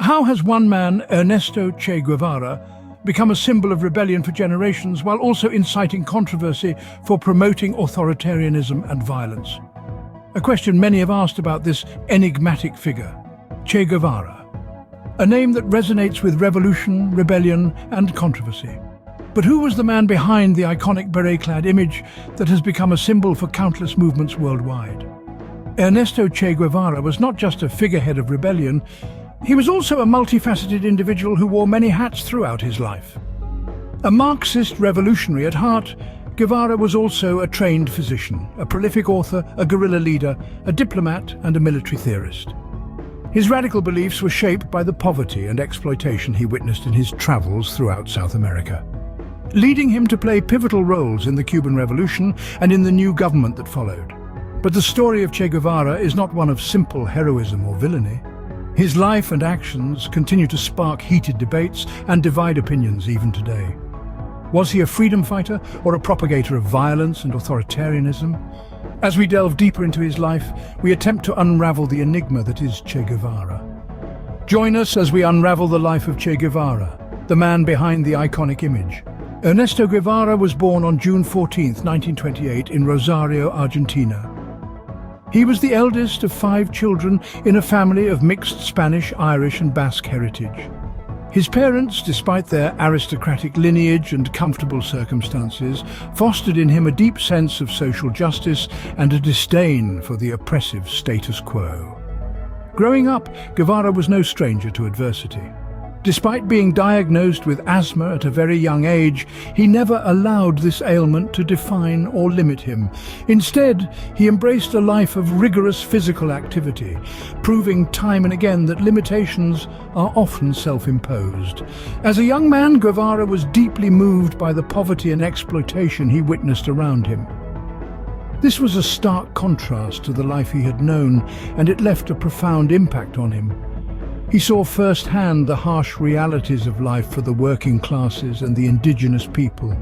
How has one man, Ernesto Che Guevara, become a symbol of rebellion for generations while also inciting controversy for promoting authoritarianism and violence? A question many have asked about this enigmatic figure, Che Guevara, a name that resonates with revolution, rebellion, and controversy. But who was the man behind the iconic beret-clad image that has become a symbol for countless movements worldwide? Ernesto Che Guevara was not just a figurehead of rebellion, he was also a multifaceted individual who wore many hats throughout his life. A Marxist revolutionary at heart, Guevara was also a trained physician, a prolific author, a guerrilla leader, a diplomat, and a military theorist. His radical beliefs were shaped by the poverty and exploitation he witnessed in his travels throughout South America, leading him to play pivotal roles in the Cuban Revolution and in the new government that followed. But the story of Che Guevara is not one of simple heroism or villainy. His life and actions continue to spark heated debates and divide opinions even today. Was he a freedom fighter or a propagator of violence and authoritarianism? As we delve deeper into his life, we attempt to unravel the enigma that is Che Guevara. Join us as we unravel the life of Che Guevara, the man behind the iconic image. Ernesto Guevara was born on June 14, 1928 in Rosario, Argentina. He was the eldest of 5 children in a family of mixed Spanish, Irish and Basque heritage. His parents, despite their aristocratic lineage and comfortable circumstances, fostered in him a deep sense of social justice and a disdain for the oppressive status quo. Growing up, Guevara was no stranger to adversity. Despite being diagnosed with asthma at a very young age, he never allowed this ailment to define or limit him. Instead, he embraced a life of rigorous physical activity, proving time and again that limitations are often self-imposed. As a young man, Guevara was deeply moved by the poverty and exploitation he witnessed around him. This was a stark contrast to the life he had known, and it left a profound impact on him. He saw firsthand the harsh realities of life for the working classes and the indigenous people,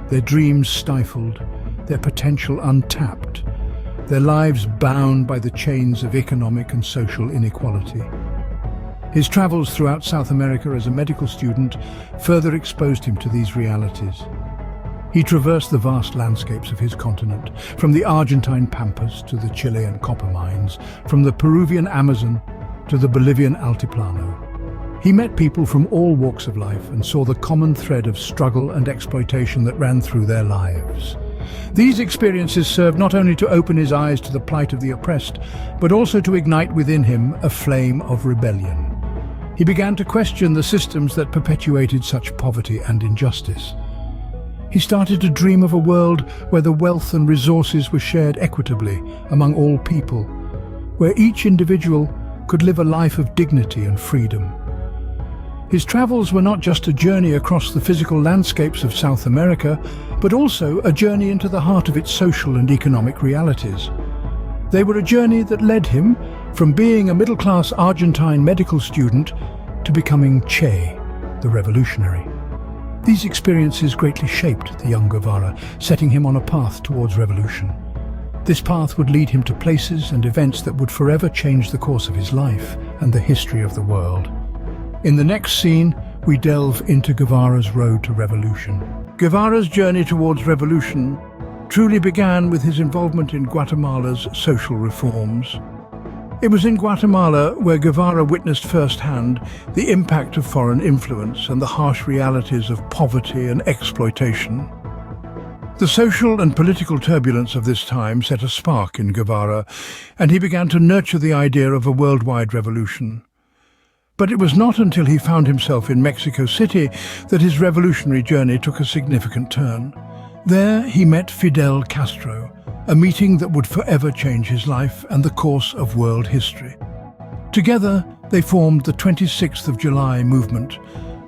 their dreams stifled, their potential untapped, their lives bound by the chains of economic and social inequality. His travels throughout South America as a medical student further exposed him to these realities. He traversed the vast landscapes of his continent, from the Argentine pampas to the Chilean copper mines, from the Peruvian Amazon to the Bolivian Altiplano. He met people from all walks of life and saw the common thread of struggle and exploitation that ran through their lives. These experiences served not only to open his eyes to the plight of the oppressed, but also to ignite within him a flame of rebellion. He began to question the systems that perpetuated such poverty and injustice. He started to dream of a world where the wealth and resources were shared equitably among all people, where each individual could live a life of dignity and freedom. His travels were not just a journey across the physical landscapes of South America, but also a journey into the heart of its social and economic realities. They were a journey that led him from being a middle-class Argentine medical student to becoming Che, the revolutionary. These experiences greatly shaped the young Guevara, setting him on a path towards revolution. This path would lead him to places and events that would forever change the course of his life and the history of the world. In the next scene, we delve into Guevara's road to revolution. Guevara's journey towards revolution truly began with his involvement in Guatemala's social reforms. It was in Guatemala where Guevara witnessed firsthand the impact of foreign influence and the harsh realities of poverty and exploitation. The social and political turbulence of this time set a spark in Guevara, and he began to nurture the idea of a worldwide revolution. But it was not until he found himself in Mexico City that his revolutionary journey took a significant turn. There he met Fidel Castro, a meeting that would forever change his life and the course of world history. Together, they formed the 26th of July movement,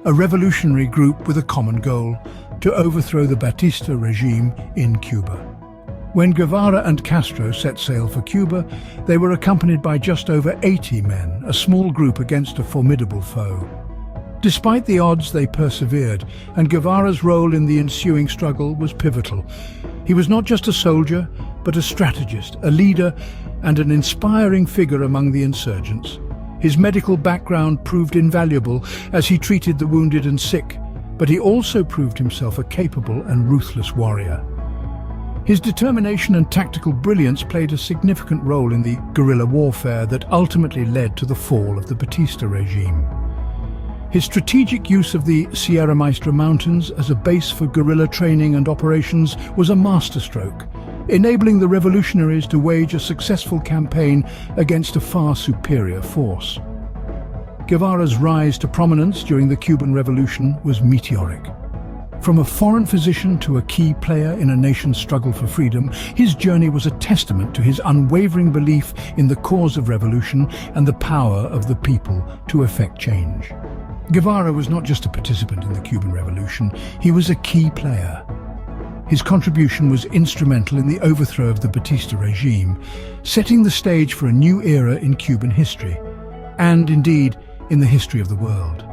a revolutionary group with a common goal: to overthrow the Batista regime in Cuba. When Guevara and Castro set sail for Cuba, they were accompanied by just over 80 men, a small group against a formidable foe. Despite the odds, they persevered, and Guevara's role in the ensuing struggle was pivotal. He was not just a soldier, but a strategist, a leader, and an inspiring figure among the insurgents. His medical background proved invaluable as he treated the wounded and sick, but he also proved himself a capable and ruthless warrior. His determination and tactical brilliance played a significant role in the guerrilla warfare that ultimately led to the fall of the Batista regime. His strategic use of the Sierra Maestra Mountains as a base for guerrilla training and operations was a masterstroke, enabling the revolutionaries to wage a successful campaign against a far superior force. Guevara's rise to prominence during the Cuban Revolution was meteoric. From a foreign physician to a key player in a nation's struggle for freedom, his journey was a testament to his unwavering belief in the cause of revolution and the power of the people to effect change. Guevara was not just a participant in the Cuban Revolution, he was a key player. His contribution was instrumental in the overthrow of the Batista regime, setting the stage for a new era in Cuban history, and indeed, in the history of the world.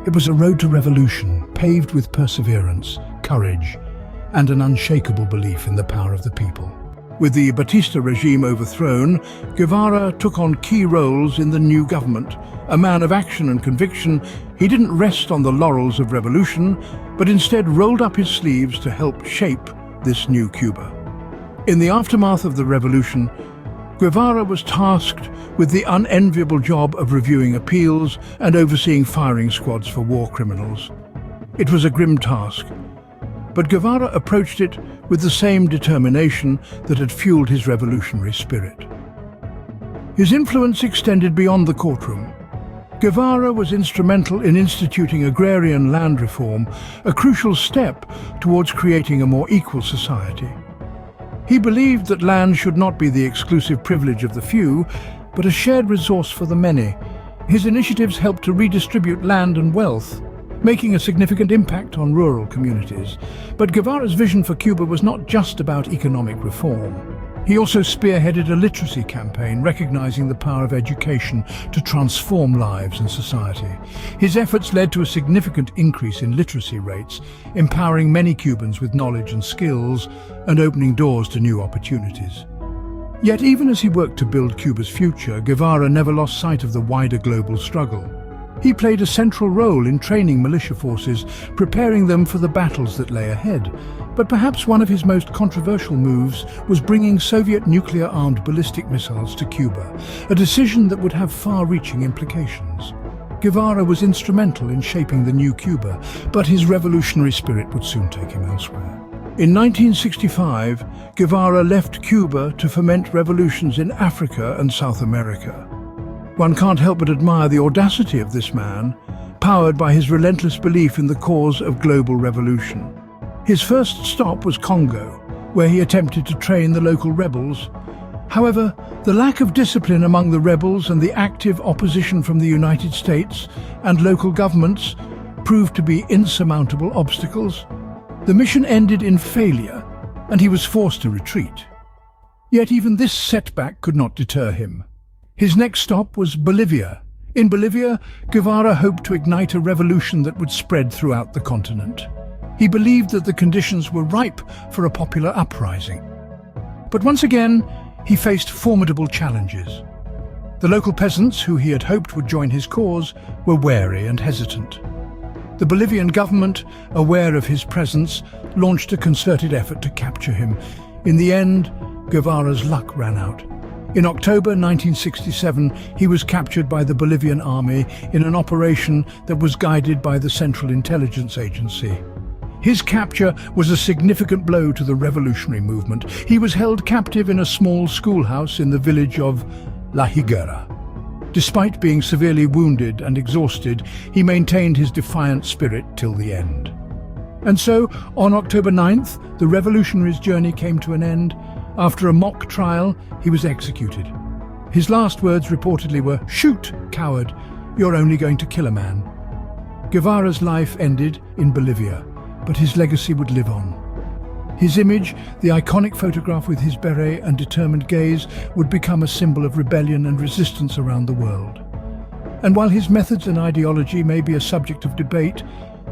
It was a road to revolution, paved with perseverance, courage, and an unshakable belief in the power of the people. With the Batista regime overthrown, Guevara took on key roles in the new government. A man of action and conviction, he didn't rest on the laurels of revolution, but instead rolled up his sleeves to help shape this new Cuba. In the aftermath of the revolution, Guevara was tasked with the unenviable job of reviewing appeals and overseeing firing squads for war criminals. It was a grim task, but Guevara approached it with the same determination that had fueled his revolutionary spirit. His influence extended beyond the courtroom. Guevara was instrumental in instituting agrarian land reform, a crucial step towards creating a more equal society. He believed that land should not be the exclusive privilege of the few, but a shared resource for the many. His initiatives helped to redistribute land and wealth, making a significant impact on rural communities. But Guevara's vision for Cuba was not just about economic reform. He also spearheaded a literacy campaign, recognizing the power of education to transform lives and society. His efforts led to a significant increase in literacy rates, empowering many Cubans with knowledge and skills and opening doors to new opportunities. Yet even as he worked to build Cuba's future, Guevara never lost sight of the wider global struggle. He played a central role in training militia forces, preparing them for the battles that lay ahead. But perhaps one of his most controversial moves was bringing Soviet nuclear-armed ballistic missiles to Cuba, a decision that would have far-reaching implications. Guevara was instrumental in shaping the new Cuba, but his revolutionary spirit would soon take him elsewhere. In 1965, Guevara left Cuba to foment revolutions in Africa and South America. One can't help but admire the audacity of this man, powered by his relentless belief in the cause of global revolution. His first stop was Congo, where he attempted to train the local rebels. However, the lack of discipline among the rebels and the active opposition from the United States and local governments proved to be insurmountable obstacles. The mission ended in failure, and he was forced to retreat. Yet even this setback could not deter him. His next stop was Bolivia. In Bolivia, Guevara hoped to ignite a revolution that would spread throughout the continent. He believed that the conditions were ripe for a popular uprising. But once again, he faced formidable challenges. The local peasants, who he had hoped would join his cause, were wary and hesitant. The Bolivian government, aware of his presence, launched a concerted effort to capture him. In the end, Guevara's luck ran out. In October 1967, he was captured by the Bolivian army in an operation that was guided by the Central Intelligence Agency. His capture was a significant blow to the revolutionary movement. He was held captive in a small schoolhouse in the village of La Higuera. Despite being severely wounded and exhausted, he maintained his defiant spirit till the end. And so, on October 9th, the revolutionary's journey came to an end. After a mock trial, he was executed. His last words reportedly were, "Shoot, coward, you're only going to kill a man." Guevara's life ended in Bolivia, but his legacy would live on. His image, the iconic photograph with his beret and determined gaze, would become a symbol of rebellion and resistance around the world. And while his methods and ideology may be a subject of debate,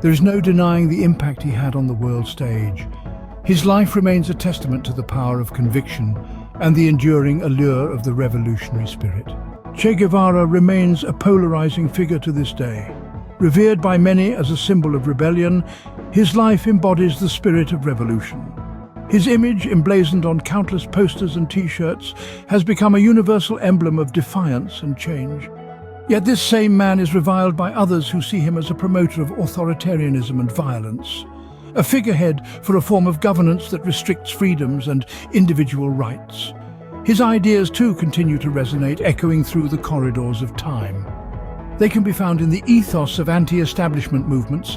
there is no denying the impact he had on the world stage. His life remains a testament to the power of conviction and the enduring allure of the revolutionary spirit. Che Guevara remains a polarizing figure to this day. Revered by many as a symbol of rebellion, his life embodies the spirit of revolution. His image, emblazoned on countless posters and T-shirts, has become a universal emblem of defiance and change. Yet this same man is reviled by others who see him as a promoter of authoritarianism and violence, a figurehead for a form of governance that restricts freedoms and individual rights. His ideas too continue to resonate, echoing through the corridors of time. They can be found in the ethos of anti-establishment movements,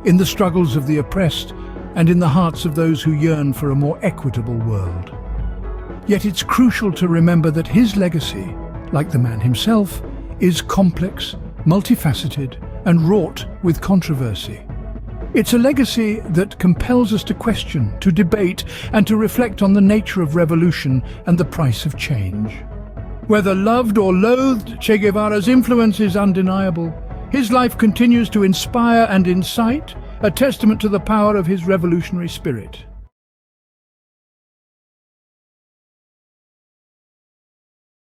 in the struggles of the oppressed, and in the hearts of those who yearn for a more equitable world. Yet it's crucial to remember that his legacy, like the man himself, is complex, multifaceted, and wrought with controversy. It's a legacy that compels us to question, to debate, and to reflect on the nature of revolution and the price of change. Whether loved or loathed, Che Guevara's influence is undeniable. His life continues to inspire and incite, a testament to the power of his revolutionary spirit.